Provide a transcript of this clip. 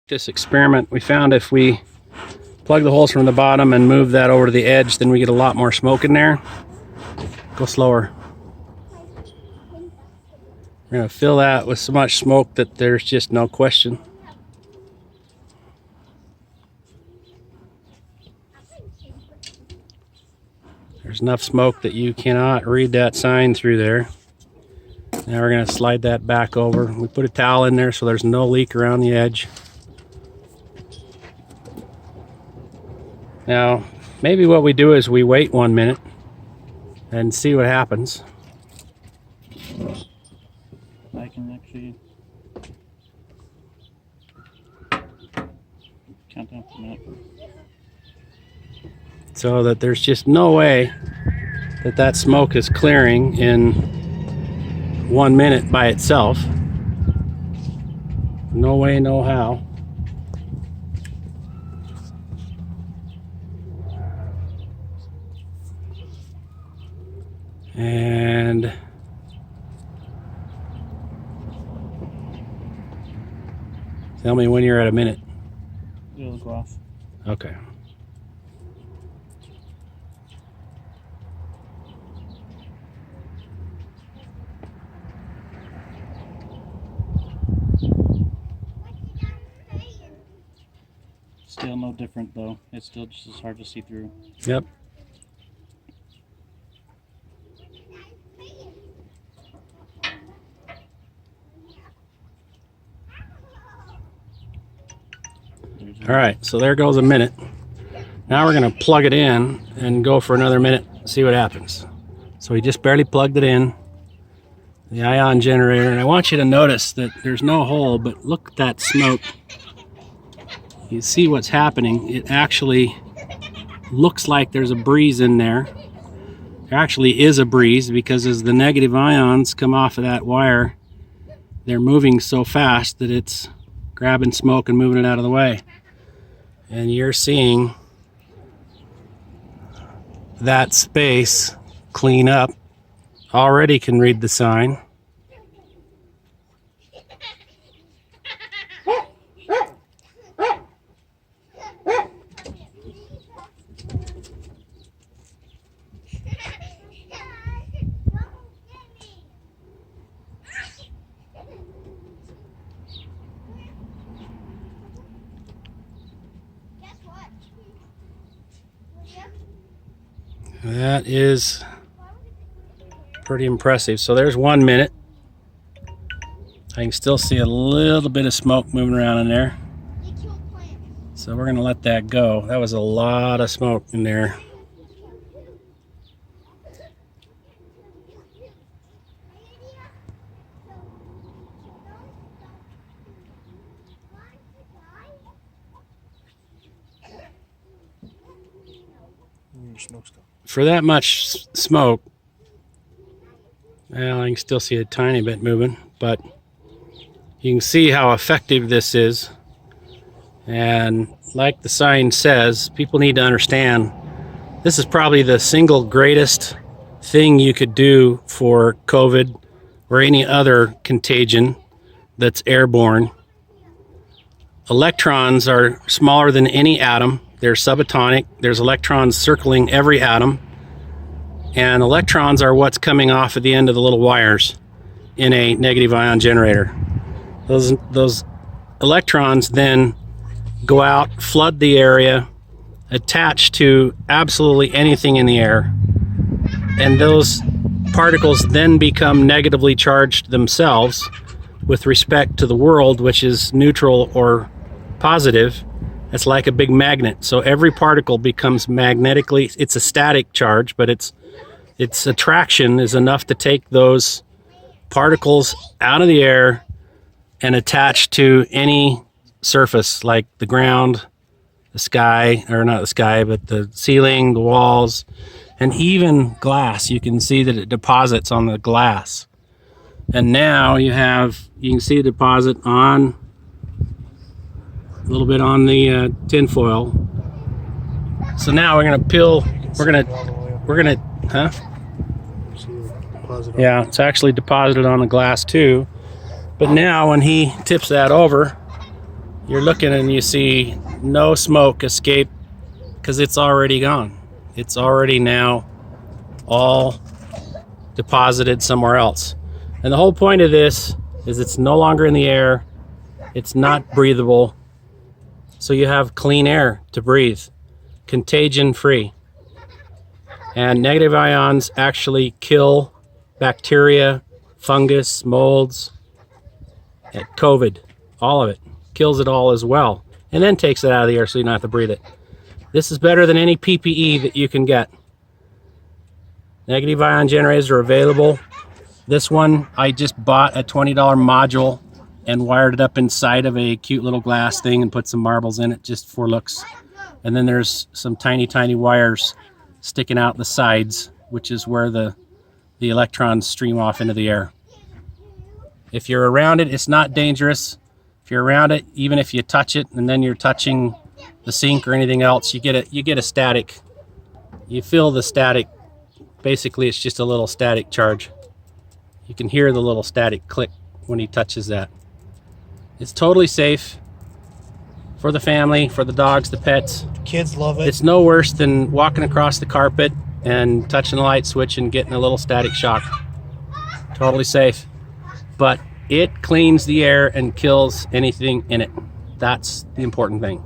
This experiment, we found if we plug the holes from the bottom and move that over to the edge, then we get a lot more smoke in there. Go slower. We're going to fill that with so much smoke that there's just no question. There's enough smoke that you cannot read that sign through there. Now we're going to slide that back over. We put a towel in there so there's no leak around the edge. Now, maybe what we do is we wait 1 minute and see what happens. I can actually count down for a minute. So that there's just no way that that smoke is clearing in 1 minute by itself. No way, no how. And tell me when you're at a minute. It'll go off. Okay. Still no different though. It's still just as hard to see through. Yep. All right, so there goes a minute. Now we're going to plug it in and go for another minute, see what happens. So we just barely plugged it in, the ion generator, and I want you to notice that there's no hole, but look at that smoke. You see what's happening. It actually looks like there's a breeze in there. There actually is a breeze because as the negative ions come off of that wire, they're moving so fast that it's grabbing smoke and moving it out of the way. And you're seeing that space clean up. Already can read the sign. That is pretty impressive. So there's 1 minute. I can still see a little bit of smoke moving around in there. So we're going to let that go. That was a lot of smoke in there. For that much smoke, well, I can still see a tiny bit moving, but you can see how effective this is. And like the sign says, people need to understand this is probably the single greatest thing you could do for COVID or any other contagion that's airborne. Electrons are smaller than any atom. They're subatomic. There's electrons circling every atom. And electrons are what's coming off at the end of the little wires in a negative ion generator. Those electrons then go out, flood the area, attach to absolutely anything in the air. And those particles then become negatively charged themselves with respect to the world, which is neutral or positive. It's like a big magnet. So every particle becomes magnetically, it's a static charge, but its attraction is enough to take those particles out of the air and attach to any surface like the ground, the sky, or not the sky, but the ceiling, the walls, and even glass. You can see that it deposits on the glass. And now you can see a deposit on a little bit on the tin foil. So now we're gonna peel. We're gonna, huh? Yeah, it's actually deposited on the glass too. But now when he tips that over, you're looking and you see no smoke escape because it's already gone. It's already now all deposited somewhere else. And the whole point of this is it's no longer in the air. It's not breathable. So you have clean air to breathe, contagion free. And negative ions actually kill bacteria, fungus, molds, COVID, all of it. Kills it all as well. And then takes it out of the air so you don't have to breathe it. This is better than any PPE that you can get. Negative ion generators are available. This one, I just bought a $20 module and wired it up inside of a cute little glass thing and put some marbles in it just for looks. And then there's some tiny, tiny wires sticking out the sides, which is where the electrons stream off into the air. If you're around it, it's not dangerous. If you're around it, even if you touch it and then you're touching the sink or anything else, you get a static. You feel the static. Basically, it's just a little static charge. You can hear the little static click when he touches that. It's totally safe for the family, for the dogs, the pets. Kids love it. It's no worse than walking across the carpet and touching the light switch and getting a little static shock. Totally safe. But it cleans the air and kills anything in it. That's the important thing.